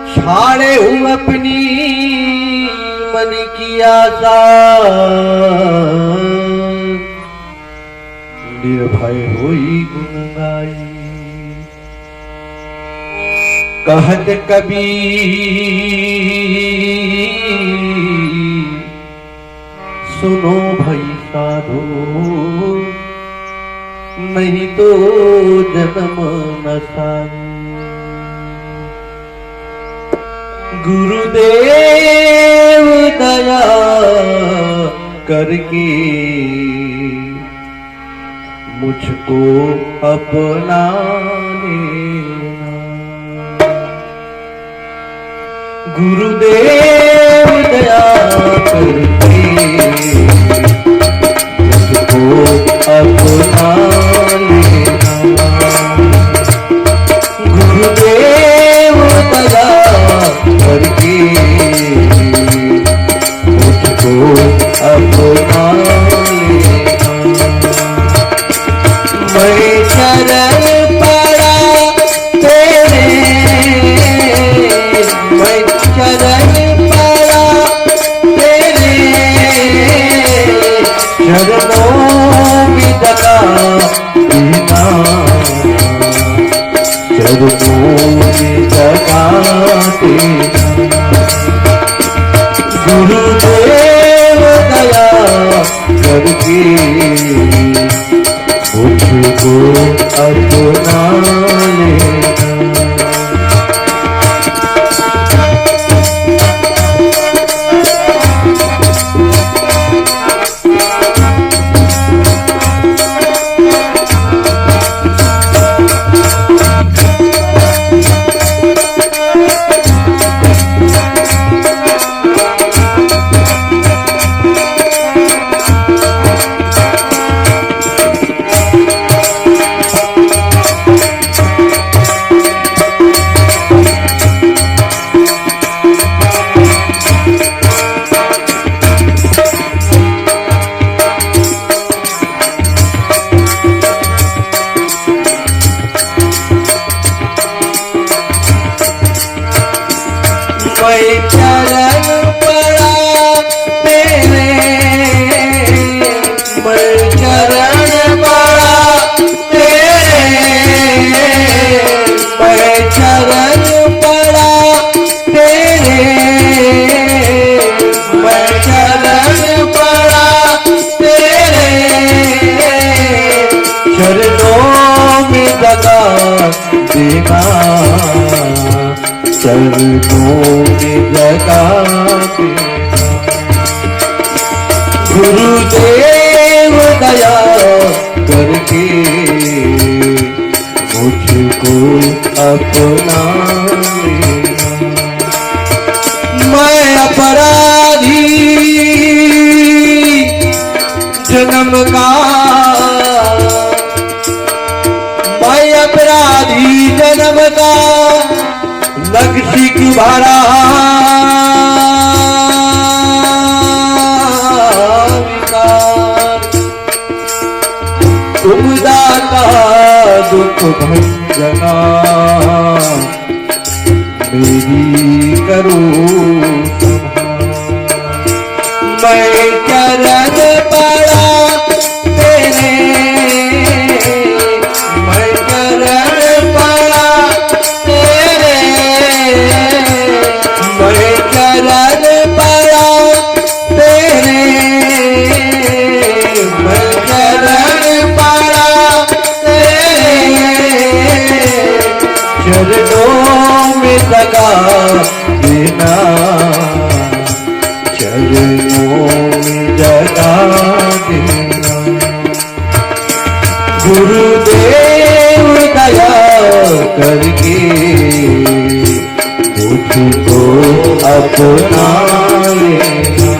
छाड़े हूँ अपनी मन की आशा, निर्भय हुई गुण गाई। कहत कबीर सुनो भाई साधो, नहीं तो जन्म न साई। गुरुदेव दया करके मुझको अपना लेना। गुरुदेव दया करके मुझको अपना लेना। गुरुदेव दया करके मुझको अपना लेना। मैं शरण पड़ा तेरे, मैं शरण पड़ा तेरे चरणों में दगा देना। चरणों में दगा देना। गुरुदेव दया करके मुझको अपना लेना। देना चरणों में जगा देना। गुरुदेव दया करके मुझको अपना लेना। मैं अपराधी जन्म का, मैं अपराधी जन्म का नक्शी की भारा। तुम दाता दुख भंजना मेरी करो संभाल। मैं चरण पड़ा तेरे, मैं चरण पड़ा तेरे, मैं चरण पड़ा तेरे, मैं चरण पड़ा तेरे चरणों में लगा देना। चरणों में जगा देना। गुरुदेव दया करके मुझको अपना लेना।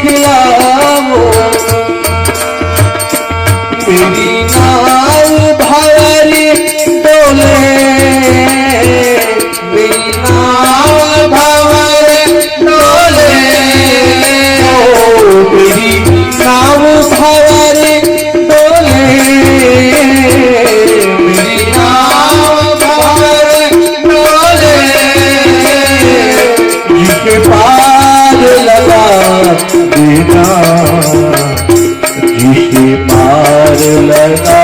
खिलाओ मेरी नाव भंवरी डोले मेरी नाव भंवरी डोले मेरी नाव भंवरी डोले मेरी नाव भंवरी डोले जिसे पार लगा देना जिसे पार लगा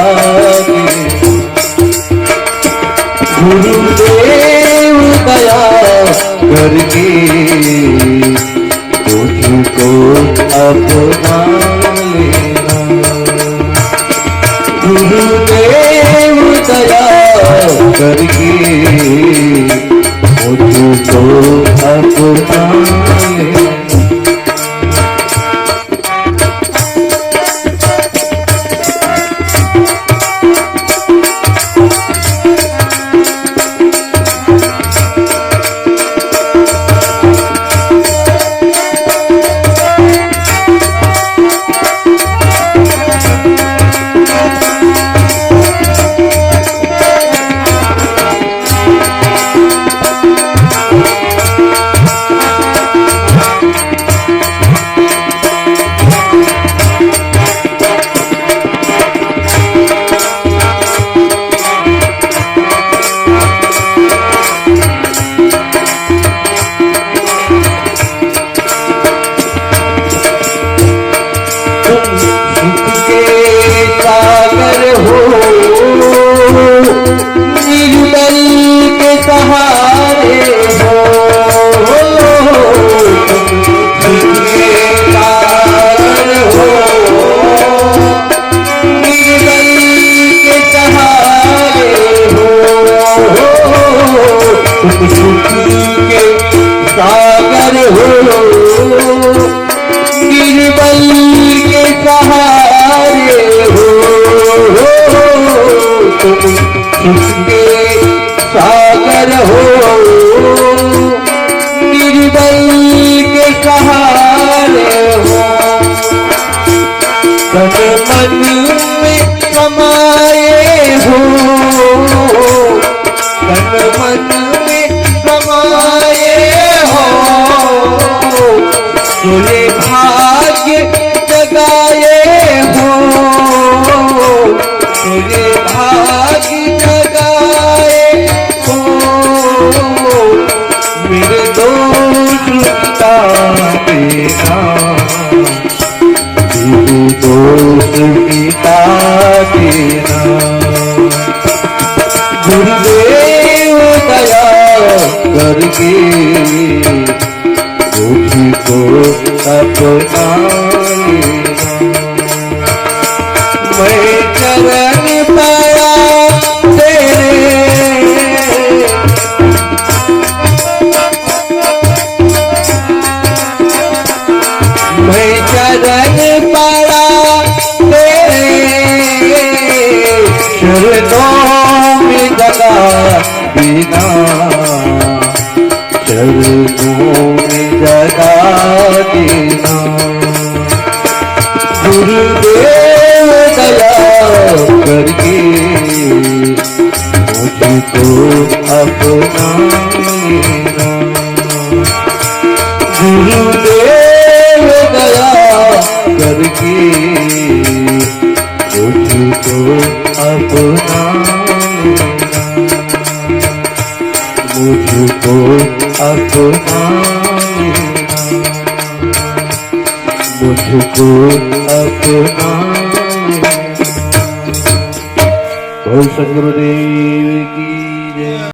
देना गुरुदेव दया करके तुझको अपना लेना गुरुदेव दया करके मुझको अपना लेना सागर हो निर्बल के सहारे हो तुम उसके सागर हो निर्बल के सहारे हो तन मन में समाये हो तन मन में समाये तुझे भाग्य जगाए हो तुझे भाग्य जगाए हो मेरे दोस्त मिटा देना मेरे दोस्त मिटा देना गुरुदेव दया करके तुझको अपना लेना मैं चरण पाया तेरे मैं चरण पाया तेरे चरणों में जगा बिना चरणों में जगा देना गुरुदेव दया करके मुझको अपना लेना गुरुदेव दया करके मुझको अपना लेना मुझको अपना लेना मुझको अपना लेना। बोल सद्गुरुदेव की